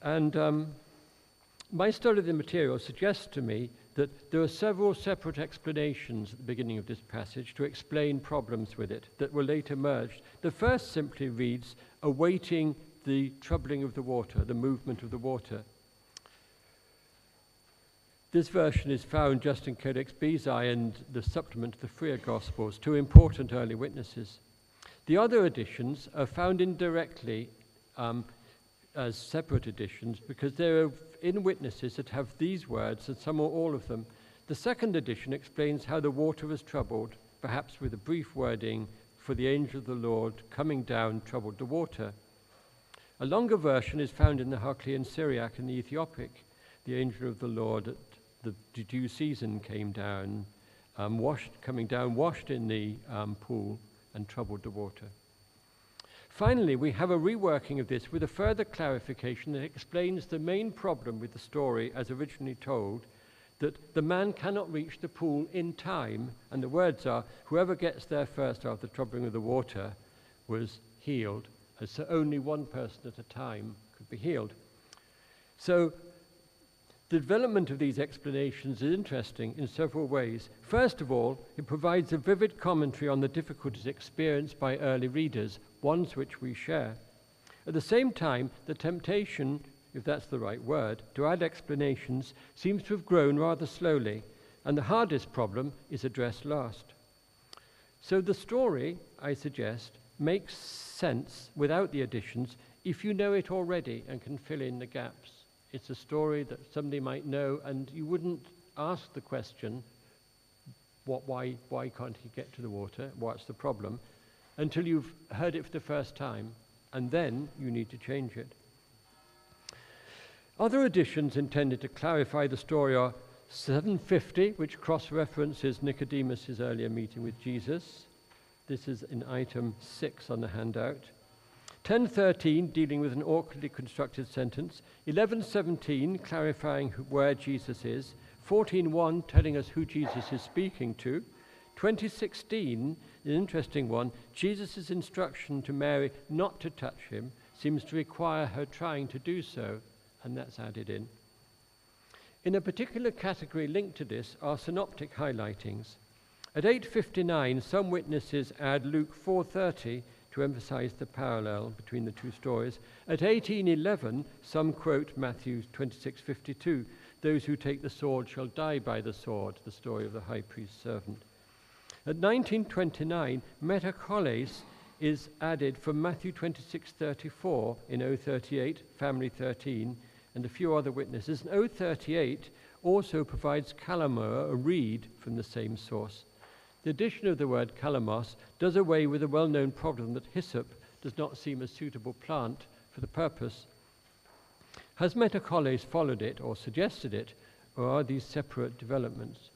And my study of the material suggests to me that there are several separate explanations at the beginning of this passage to explain problems with it that were later merged. The first simply reads, awaiting the troubling of the water, the movement of the water. This version is found just in Codex Bezae and the supplement to the Freer Gospels, two important early witnesses. The other editions are found indirectly as separate editions because there are in witnesses that have these words and some or all of them. The second edition explains how the water was troubled, perhaps with a brief wording, for the angel of the Lord coming down troubled the water. A longer version is found in the Hakluyt Syriac and the Ethiopic. The angel of the Lord at the due season came down, washed in the pool and troubled the water. Finally, we have a reworking of this with a further clarification that explains the main problem with the story as originally told, that the man cannot reach the pool in time, and the words are, whoever gets there first after the troubling of the water was healed, as so only one person at a time could be healed. So the development of these explanations is interesting in several ways. First of all, it provides a vivid commentary on the difficulties experienced by early readers, ones which we share. At the same time, the temptation, if that's the right word, to add explanations seems to have grown rather slowly, and the hardest problem is addressed last. So the story, I suggest, makes sense without the additions if you know it already and can fill in the gaps. It's a story that somebody might know, and you wouldn't ask the question, why can't he get to the water? What's the problem? Until you've heard it for the first time, and then you need to change it. Other additions intended to clarify the story are 750, which cross-references Nicodemus' earlier meeting with Jesus. This is in item 6 on the handout. 10:13, dealing with an awkwardly constructed sentence. 11:17, clarifying where Jesus is. 14:1, telling us who Jesus is speaking to. 20:16, an interesting one, Jesus' instruction to Mary not to touch him seems to require her trying to do so, and that's added in. In a particular category linked to this are synoptic highlightings. At 8:59, some witnesses add Luke 4:30 to emphasize the parallel between the two stories. At 18:11, some quote Matthew 26:52, those who take the sword shall die by the sword, the story of the high priest's servant. At 19:29, metacholes is added from Matthew 26:34 in 038, family 13, and a few other witnesses. And 038 also provides kalamo, a reed from the same source. The addition of the word kalamos does away with a well-known problem that hyssop does not seem a suitable plant for the purpose. Has metacholes followed it or suggested it, or are these separate developments?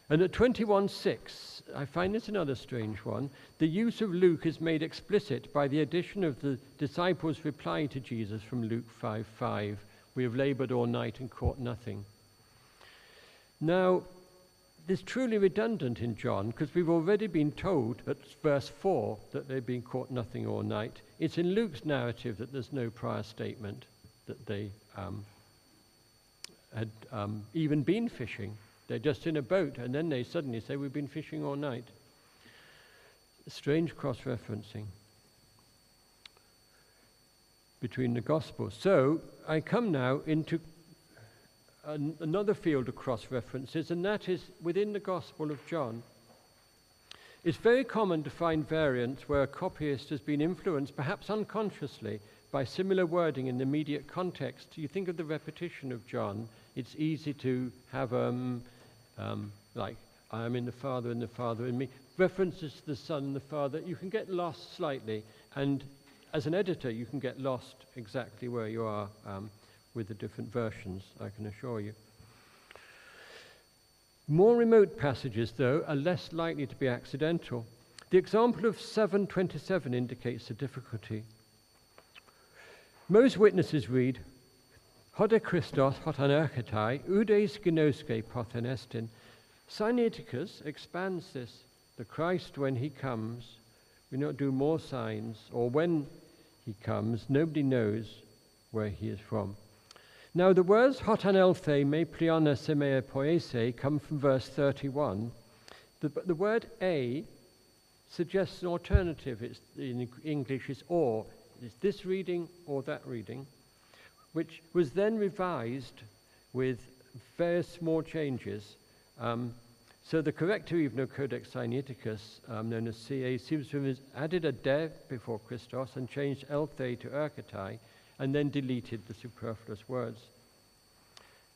And at 21:6, I find this another strange one, the use of Luke is made explicit by the addition of the disciples' reply to Jesus from Luke 5:5, we have labored all night and caught nothing. Now, this is truly redundant in John, because we've already been told at verse 4 that they've been caught nothing all night. It's in Luke's narrative that there's no prior statement that they had even been fishing. They're just in a boat, and then they suddenly say, we've been fishing all night. Strange cross-referencing between the Gospels. So I come now into another field of cross-references, and that is within the Gospel of John. It's very common to find variants where a copyist has been influenced, perhaps unconsciously, by similar wording in the immediate context. You think of the repetition of John, it's easy to have like, I am in the Father and the Father in me, references to the Son and the Father. You can get lost slightly, and as an editor you can get lost exactly where you are with the different versions, I can assure you. More remote passages, though, are less likely to be accidental. The example of 7:27 indicates the difficulty. Most witnesses read, Hode Christos hotan erchetai, oudes gnoske poten estin. Sinaiticus expands this. The Christ, when he comes, will not do more signs, or when he comes, nobody knows where he is from. Now the words hotan elthe me pliona semea poese come from verse 31. The word a suggests an alternative. It's, in English is or. It's this reading or that reading, which was then revised with various small changes. So the corrector even of Codex Sinaiticus, known as CA, seems to have added a de before Christos and changed elthe to erkatai, and then deleted the superfluous words.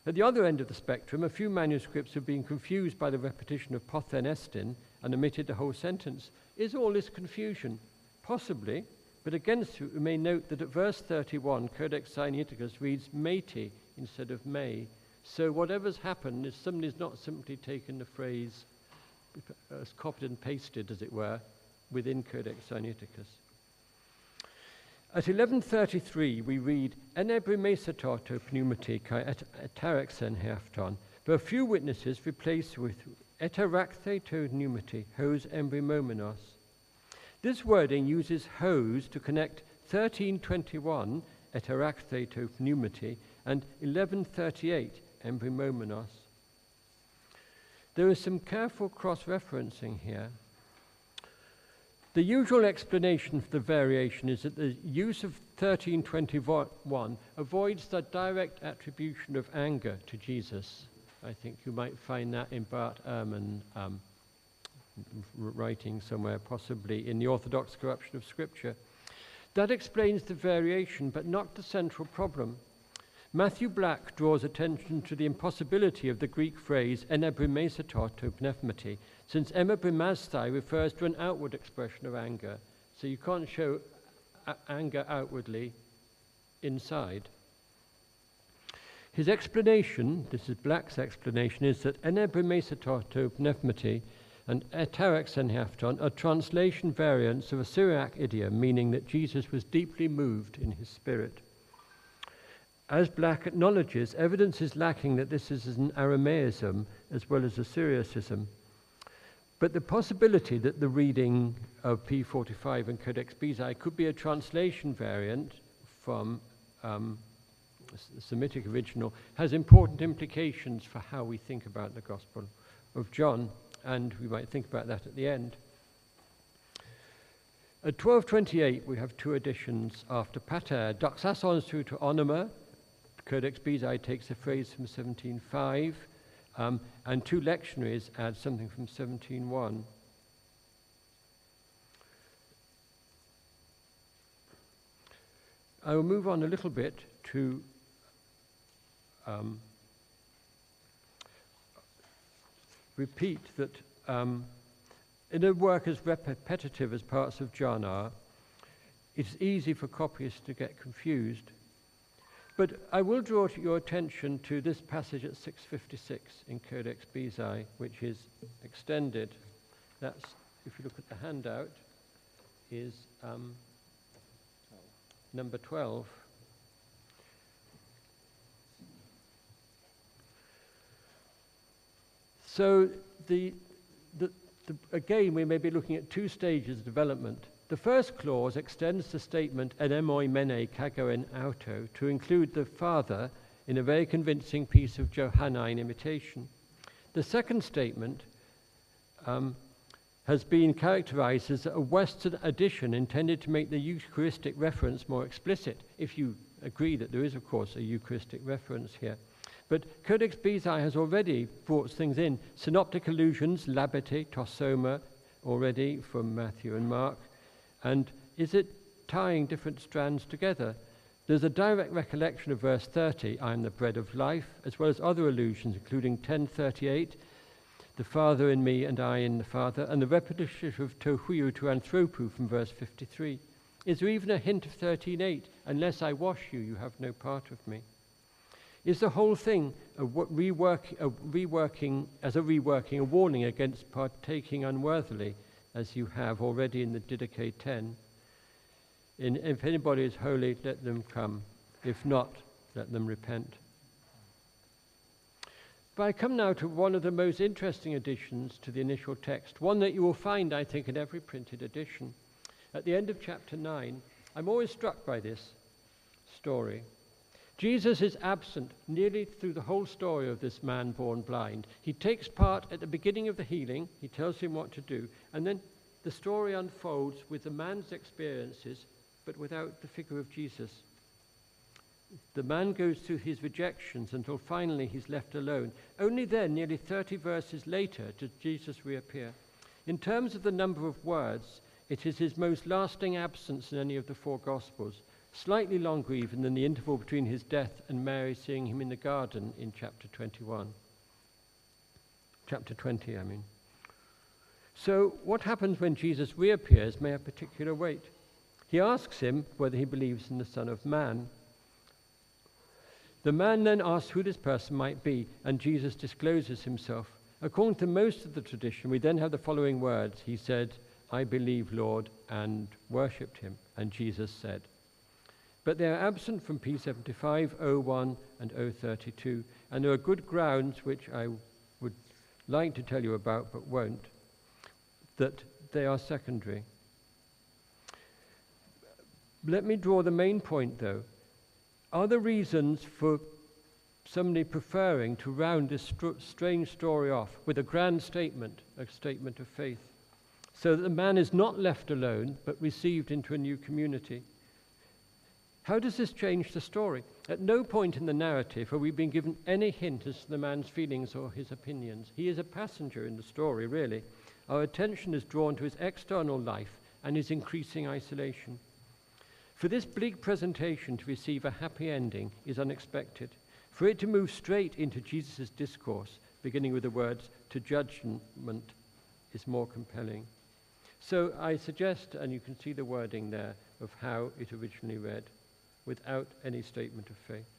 At the other end of the spectrum, a few manuscripts have been confused by the repetition of pothen estin and omitted the whole sentence. Is all this confusion? Possibly, but against it we may note that at verse 31, Codex Sinaiticus reads meiti instead of may. So whatever's happened is somebody's not simply taken the phrase, copied and pasted, as it were, within Codex Sinaiticus. At 1133, we read, Enebri mesatarto pneumati kai etarexen hefton. There are few witnesses replaced with etarakthe to pneumati, hos embrimomenos. This wording uses hos to connect 1321, etarakthe to pneumati, and 1138, embrimomenos. There is some careful cross-referencing here. The usual explanation for the variation is that the use of 1321 avoids the direct attribution of anger to Jesus. I think you might find that in Bart Ehrman writing somewhere, possibly in the Orthodox Corruption of Scripture. That explains the variation, but not the central problem. Matthew Black draws attention to the impossibility of the Greek phrase enebrimesata to pneumati, since emebrimazthai refers to an outward expression of anger, so you can't show anger outwardly inside. His explanation, this is Black's explanation, is that enebrimesata to pneumati and etarexen hefton are translation variants of a Syriac idiom meaning that Jesus was deeply moved in his spirit. As Black acknowledges, evidence is lacking that this is an Aramaism as well as a Syriacism. But the possibility that the reading of P45 and Codex Bezae could be a translation variant from the Semitic original has important implications for how we think about the Gospel of John, and we might think about that at the end. At 1228, we have two additions after pater. Doxasons through to onoma. Codex Bezae takes a phrase from 1705, and two lectionaries add something from 1701. I will move on a little bit to repeat that in a work as repetitive as parts of John are, it's easy for copyists to get confused. But I will draw your attention to this passage at 656 in Codex Bezae, which is extended. That's, if you look at the handout, is number 12. So again, we may be looking at two stages of development. The first clause extends the statement enemoi mene kagoen auto to include the Father in a very convincing piece of Johannine imitation. The second statement has been characterized as a Western addition intended to make the Eucharistic reference more explicit, if you agree that there is, of course, a Eucharistic reference here. But Codex Bezae has already brought things in. Synoptic allusions, labete, tosoma, already from Matthew and Mark. And is it tying different strands together? There's a direct recollection of verse 30, I am the bread of life, as well as other allusions, including 10:38, the Father in me and I in the Father, and the repetition of to huiou to anthropou from verse 53. Is there even a hint of 13:8, unless I wash you, you have no part of me? Is the whole thing a warning against partaking unworthily, as you have already in the Didache 10? If anybody is holy, let them come. If not, let them repent. But I come now to one of the most interesting additions to the initial text, one that you will find, I think, in every printed edition. At the end of chapter 9, I'm always struck by this story. Jesus is absent nearly through the whole story of this man born blind. He takes part at the beginning of the healing, he tells him what to do, and then the story unfolds with the man's experiences, but without the figure of Jesus. The man goes through his rejections until finally he's left alone. Only then, nearly 30 verses later, does Jesus reappear. In terms of the number of words, it is his most lasting absence in any of the four Gospels, slightly longer even than the interval between his death and Mary seeing him in the garden in chapter 21. Chapter 20, I mean. So what happens when Jesus reappears may have particular weight. He asks him whether he believes in the Son of Man. The man then asks who this person might be, and Jesus discloses himself. According to most of the tradition, we then have the following words. He said, "I believe, Lord," and worshipped him. And Jesus said. But they are absent from P75, 01, and 032, and there are good grounds, which I would like to tell you about, but won't, that they are secondary. Let me draw the main point, though. Are there reasons for somebody preferring to round this strange story off with a grand statement, a statement of faith, so that the man is not left alone, but received into a new community? How does this change the story? At no point in the narrative are we being given any hint as to the man's feelings or his opinions. He is a passenger in the story, really. Our attention is drawn to his external life and his increasing isolation. For this bleak presentation to receive a happy ending is unexpected. For it to move straight into Jesus' discourse, beginning with the words, "to judgment," is more compelling. So I suggest, and you can see the wording there, of how it originally read, without any statement of faith.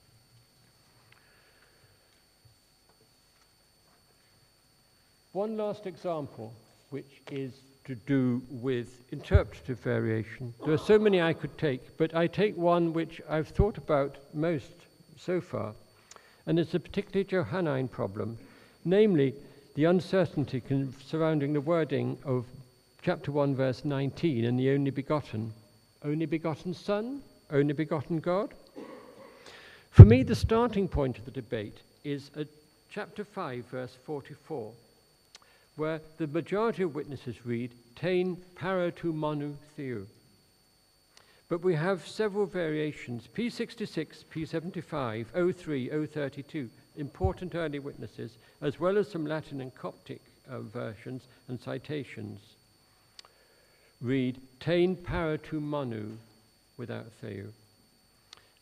One last example, which is to do with interpretive variation. There are so many I could take, but I take one which I've thought about most so far, and it's a particularly Johannine problem, namely the uncertainty surrounding the wording of chapter 1, verse 19, and the only begotten Son, only begotten God. For me, the starting point of the debate is at chapter 5, verse 44, where the majority of witnesses read, "Tein para tu monu theou." But we have several variations, P66, P75, 03, 032, important early witnesses, as well as some Latin and Coptic versions and citations. Read, "Tein para tu monu," without theou.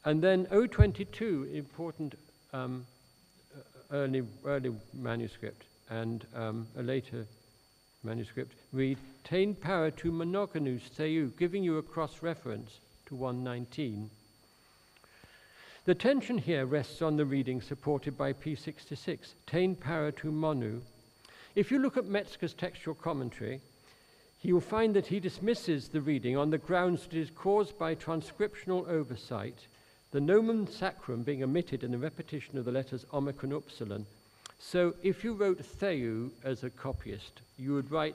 And then 022, important early manuscript, and a later manuscript, read, "Tein para tu monogonous theou," giving you a cross-reference to 119. The tension here rests on the reading supported by P66, "Tein para tu monu." If you look at Metzger's textual commentary, he will find that he dismisses the reading on the grounds that it is caused by transcriptional oversight, the nomen sacrum being omitted in the repetition of the letters omicron upsilon. So if you wrote theou as a copyist, you would write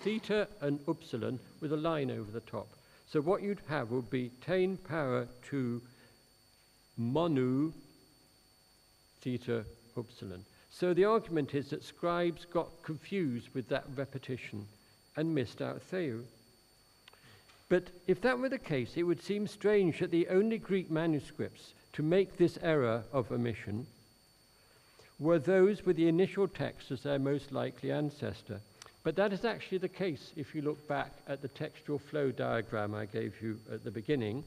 theta and upsilon with a line over the top. So what you'd have would be tein para tu monu theta upsilon. So the argument is that scribes got confused with that repetition and missed out theou. But if that were the case, it would seem strange that the only Greek manuscripts to make this error of omission were those with the initial text as their most likely ancestor. But that is actually the case if you look back at the textual flow diagram I gave you at the beginning.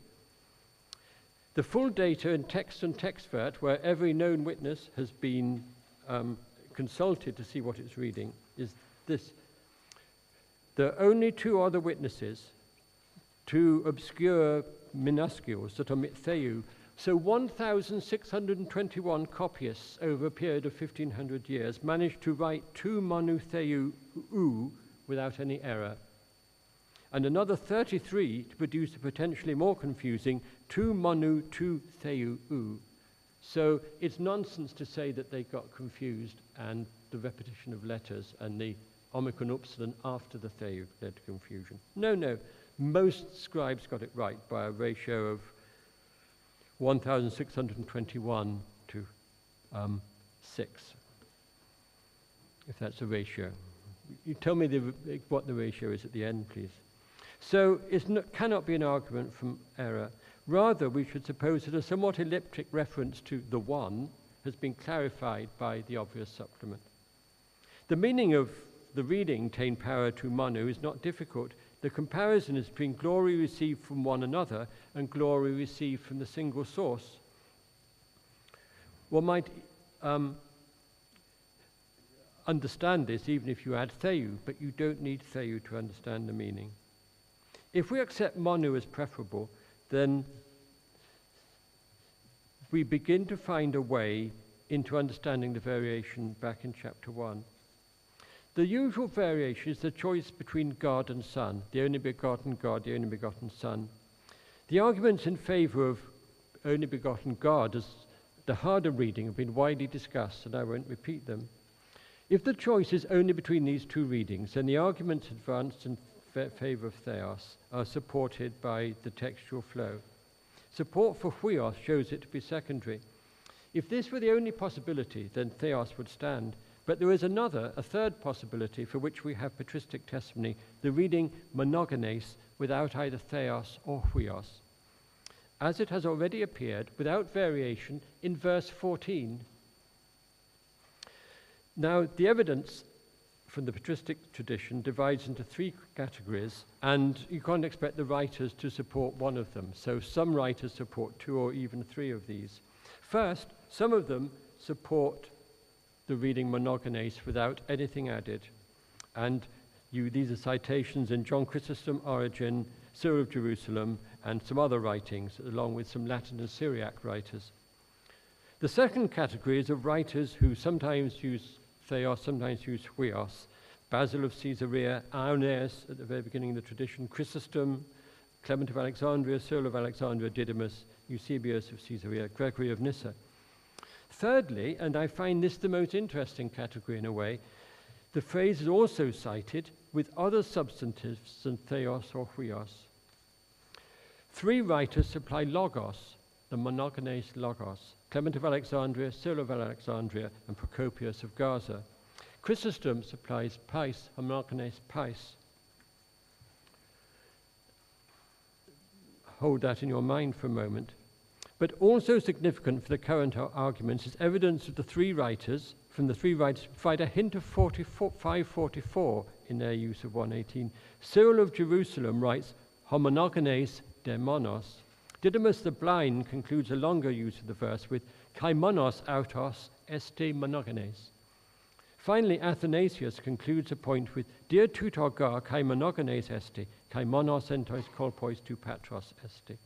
The full data in text and textvert, where every known witness has been consulted to see what it's reading, is this. There are only two other witnesses, two obscure minuscules that omit theou. So 1,621 copyists over a period of 1,500 years managed to write two monu theou ou without any error, and another 33 to produce a potentially more confusing two monu tu theou ou. So it's nonsense to say that they got confused and the repetition of letters and the omicron upsilon after the theou led to confusion. No, most scribes got it right by a ratio of 1,621 to 6, if that's a ratio. You tell me what the ratio is at the end, please. So it cannot be an argument from error. Rather, we should suppose that a somewhat elliptic reference to the one has been clarified by the obvious supplement. The meaning of the reading ten para tu manu is not difficult. The comparison is between glory received from one another and glory received from the single source. One might understand this even if you add theou, but you don't need theou to understand the meaning. If we accept manu as preferable, then we begin to find a way into understanding the variation back in chapter 1. The usual variation is the choice between God and Son, the only begotten God, the only begotten Son. The arguments in favor of only begotten God as the harder reading have been widely discussed, and I won't repeat them. If the choice is only between these two readings, then the arguments advanced in favor of theos are supported by the textual flow. Support for huios shows it to be secondary. If this were the only possibility, then theos would stand. But there is a third possibility for which we have patristic testimony, the reading monogenes without either theos or huios, as it has already appeared without variation in verse 14. Now, the evidence from the patristic tradition divides into three categories, and you can't expect the writers to support one of them. So some writers support two or even three of these. First, some of them support the reading monogenes without anything added. And these are citations in John Chrysostom, Origen, Cyril of Jerusalem, and some other writings, along with some Latin and Syriac writers. The second category is of writers who sometimes use theos, sometimes use huios. Basil of Caesarea, Irenaeus at the very beginning of the tradition, Chrysostom, Clement of Alexandria, Cyril of Alexandria, Didymus, Eusebius of Caesarea, Gregory of Nyssa. Thirdly, and I find this the most interesting category in a way, the phrase is also cited with other substantives than theos or huios. Three writers supply logos, the monogenes logos: Clement of Alexandria, Cyril of Alexandria, and Procopius of Gaza. Chrysostom supplies pais, homogenes pais. Hold that in your mind for a moment. But also significant for the current arguments is evidence of the three writers, provide a hint of 544 in their use of 118. Cyril of Jerusalem writes homogenes demonos. Didymus the blind concludes a longer use of the verse with kai monos autos este monogenes. Finally, Athanasius concludes a point with dia tutor gar kai monogenes este, kai monos entos kolpois tu patros este.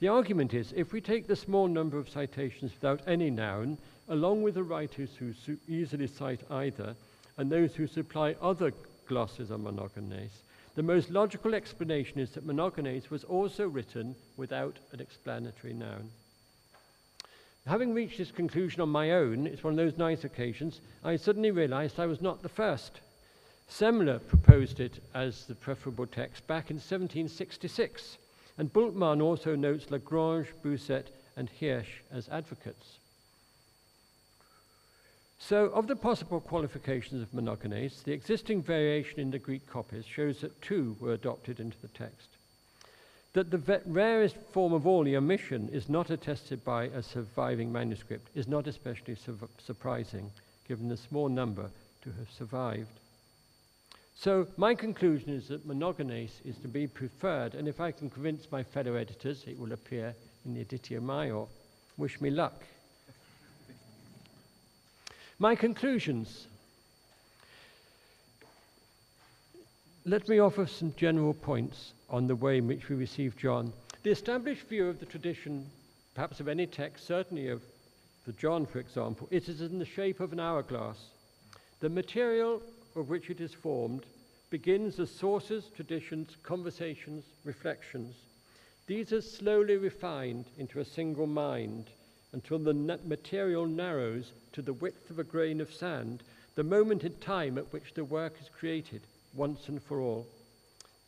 The argument is, if we take the small number of citations without any noun, along with the writers who easily cite either, and those who supply other glosses on monogenes, the most logical explanation is that monogenes was also written without an explanatory noun. Having reached this conclusion on my own, it's one of those nice occasions, I suddenly realized I was not the first. Semler proposed it as the preferable text back in 1766. And Bultmann also notes Lagrange, Bousset, and Hirsch as advocates. So, of the possible qualifications of monogenes, the existing variation in the Greek copies shows that two were adopted into the text. That the rarest form of all, the omission, is not attested by a surviving manuscript is not especially surprising, given the small number to have survived. So my conclusion is that monogenes is to be preferred, and if I can convince my fellow editors, it will appear in the Editio Maior. Wish me luck. My conclusions. Let me offer some general points on the way in which we receive John. The established view of the tradition, perhaps of any text, certainly of the John, for example, it is in the shape of an hourglass. The material of which it is formed begins as sources, traditions, conversations, reflections. These are slowly refined into a single mind until the material narrows to the width of a grain of sand, the moment in time at which the work is created, once and for all.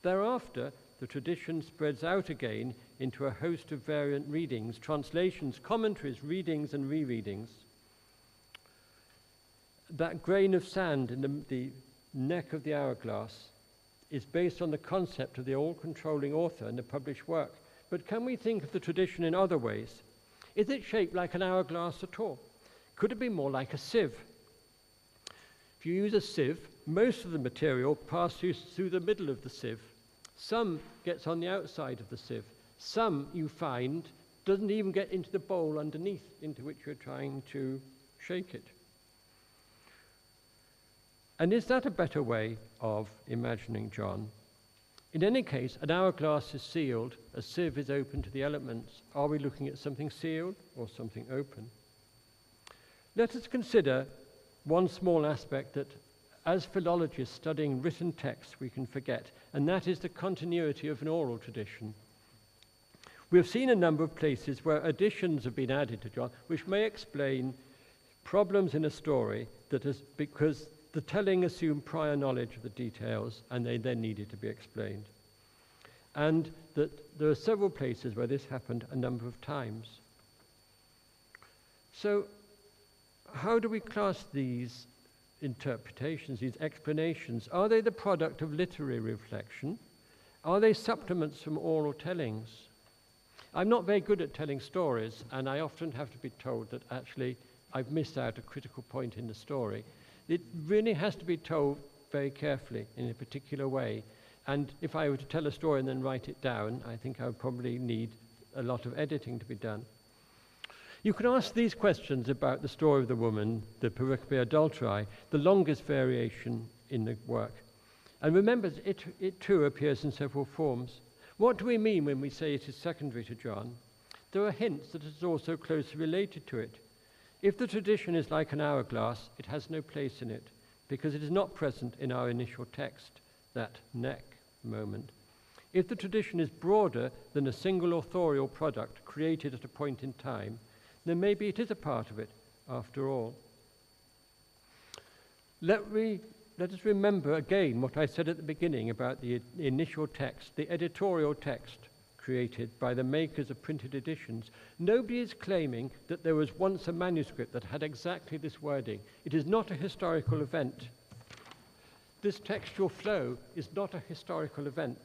Thereafter, the tradition spreads out again into a host of variant readings, translations, commentaries, readings, and rereadings. That grain of sand in the neck of the hourglass is based on the concept of the all-controlling author and the published work. But can we think of the tradition in other ways? Is it shaped like an hourglass at all? Could it be more like a sieve? If you use a sieve, most of the material passes through the middle of the sieve. Some gets on the outside of the sieve. Some, you find, doesn't even get into the bowl underneath into which you're trying to shake it. And is that a better way of imagining John? In any case, an hourglass is sealed, a sieve is open to the elements. Are we looking at something sealed or something open? Let us consider one small aspect that, as philologists studying written texts, we can forget, and that is the continuity of an oral tradition. We have seen a number of places where additions have been added to John, which may explain problems in a story that is because the telling assumed prior knowledge of the details and they then needed to be explained. And that there are several places where this happened a number of times. So, how do we class these interpretations, these explanations? Are they the product of literary reflection? Are they supplements from oral tellings? I'm not very good at telling stories, and I often have to be told that actually I've missed out a critical point in the story. It really has to be told very carefully in a particular way. And if I were to tell a story and then write it down, I think I would probably need a lot of editing to be done. You can ask these questions about the story of the woman, the pericope adulterae, the longest variation in the work. And remember, it too appears in several forms. What do we mean when we say it is secondary to John? There are hints that it is also closely related to it. If the tradition is like an hourglass, it has no place in it, because it is not present in our initial text, that neck moment. If the tradition is broader than a single authorial product created at a point in time, then maybe it is a part of it, after all. Let us remember again what I said at the beginning about the initial text, the editorial text created by the makers of printed editions. Nobody is claiming that there was once a manuscript that had exactly this wording. It is not a historical event. This textual flow is not a historical event.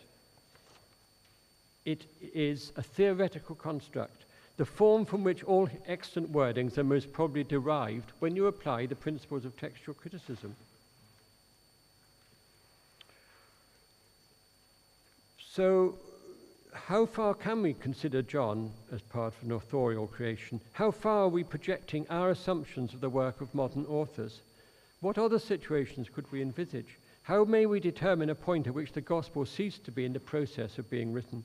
It is a theoretical construct, the form from which all extant wordings are most probably derived when you apply the principles of textual criticism. So, how far can we consider John as part of an authorial creation? How far are we projecting our assumptions of the work of modern authors? What other situations could we envisage? How may we determine a point at which the gospel ceased to be in the process of being written?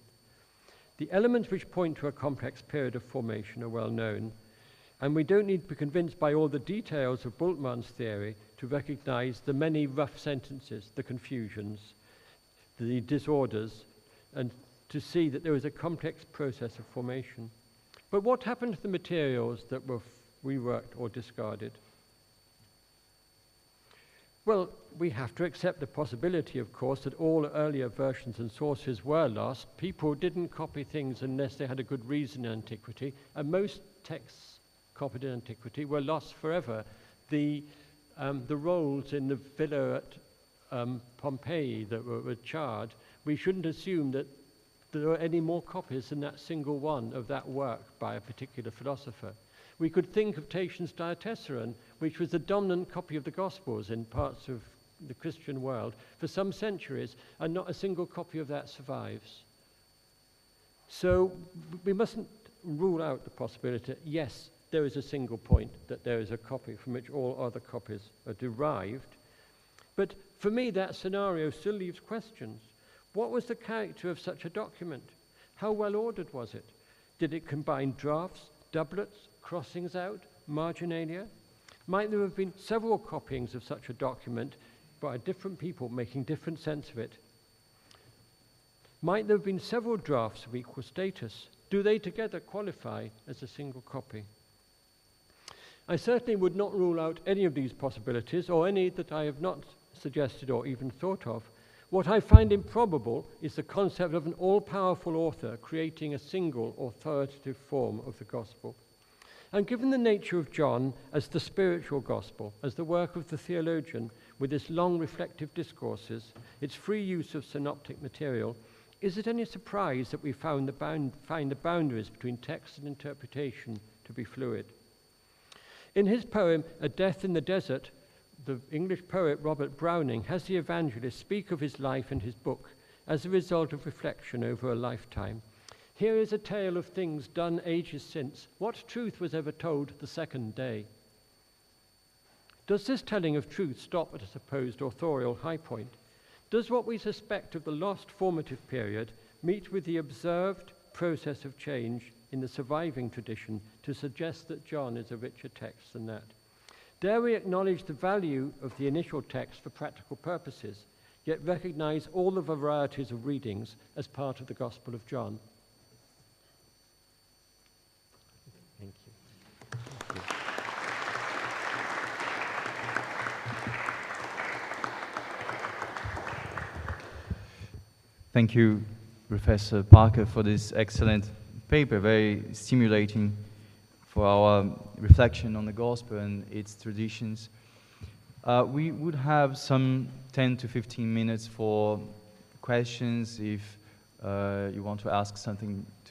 The elements which point to a complex period of formation are well known, and we don't need to be convinced by all the details of Bultmann's theory to recognize the many rough sentences, the confusions, the disorders, and to see that there was a complex process of formation. But what happened to the materials that were reworked or discarded? Well, we have to accept the possibility, of course, that all earlier versions and sources were lost. People didn't copy things unless they had a good reason in antiquity, and most texts copied in antiquity were lost forever. The rolls in the villa at Pompeii that were charred, we shouldn't assume that there are any more copies than that single one of that work by a particular philosopher. We could think of Tatian's Diatessaron, which was the dominant copy of the Gospels in parts of the Christian world for some centuries, and not a single copy of that survives. So we mustn't rule out the possibility, yes, there is a single point, that there is a copy from which all other copies are derived. But for me, that scenario still leaves questions. What was the character of such a document? How well ordered was it? Did it combine drafts, doublets, crossings out, marginalia? Might there have been several copyings of such a document by different people making different sense of it? Might there have been several drafts of equal status? Do they together qualify as a single copy? I certainly would not rule out any of these possibilities, or any that I have not suggested or even thought of. What I find improbable is the concept of an all-powerful author creating a single authoritative form of the gospel. And given the nature of John as the spiritual gospel, as the work of the theologian, with its long reflective discourses, its free use of synoptic material, is it any surprise that we find the boundaries between text and interpretation to be fluid? In his poem, A Death in the Desert, the English poet Robert Browning has the evangelist speak of his life and his book as a result of reflection over a lifetime. Here is a tale of things done ages since. What truth was ever told the second day? Does this telling of truth stop at a supposed authorial high point? Does what we suspect of the lost formative period meet with the observed process of change in the surviving tradition to suggest that John is a richer text than that? Dare we acknowledge the value of the initial text for practical purposes, yet recognize all the varieties of readings as part of the Gospel of John? Thank you. Thank you. Thank you, Professor Parker, for this excellent paper, very stimulating for our reflection on the gospel and its traditions. We would have some 10 to 15 minutes for questions if you want to ask something to